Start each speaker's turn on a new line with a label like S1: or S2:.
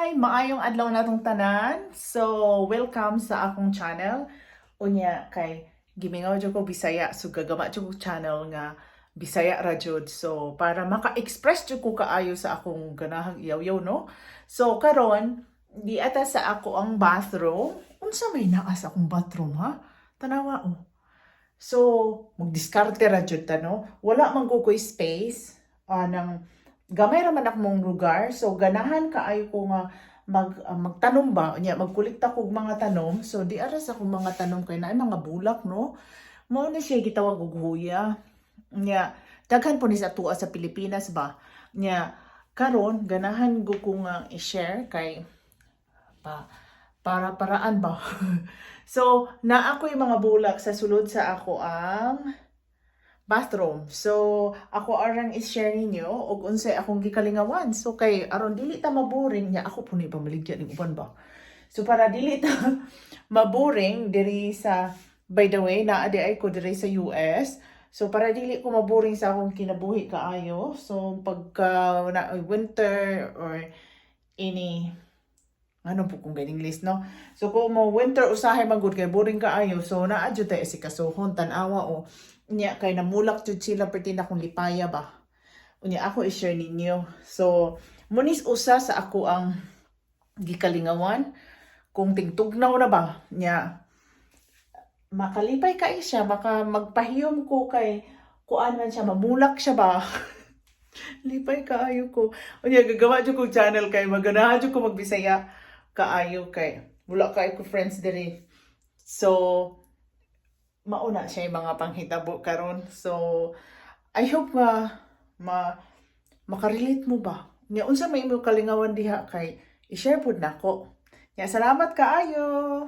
S1: Hi! Maayong adlaw natong tanan. So, welcome sa akong channel. Unya kay gimingaw jud ko Bisaya, so gagama jud ko channel nga Bisaya ra jud. So, para maka-express jud ko kaayo sa akong ganahang iyaw-yaw, no? So, karon di ata sa ako ang bathroom. Unsa may naa sa akong bathroom, ha? Tanawa, oh. So, magdiskarte ra jud ta, no? Wala man ko koy space nang gamay ra man akong lugar. So, ganahan kaayo ko nga magtanom ba, nya magkulikta kog mga tanom. So, di ara sa akong mga tanom kay naay mga bulak, no? Mao na siya gitawag og huya. Nya daghan po ni sa tuwa sa Pilipinas ba. Nya karon ganahan ko nga i-share kay para-paraan ba. So, naa ko yung mga bulak sa sulod sa ako ang bathroom. So, ako arang i-share ninyo og unsay akong gikalingawan. So, kay aron dili ta maboring nya ako po ni pamaligya ning uban ba. So, para dili ta maboring diri sa, by the way, naa di ay ko diri sa US. So, para dili ko maboring sa akong kinabuhi kaayo. So, pagka na winter or ini ano po kung ganing list, no? So, kung mo winter usahay magud kay boring kaayo, so naa jud tay si kasuhon tan-awa o nya kay namulak jud sila perti na kung lipaya ba. Unya ako i-share ninyo. So, munis usa sa ako ang gikalingawan kung tingtugnaw na ba nya makalipay kay siya, magpahiyom ko kay kuan man siya, mamulak siya ba. Lipay kaayo ko. Unya gagawa jud ko channel kay maganahan jud ko magbisaya kaayo kay wala kay ko friends diri. So mauna siya yung mga panghitabo karon. So I hope nga makarelate mo ba. Nya unsa may imo kalingawan diha kay i-share pud nako. Nya salamat kaayo.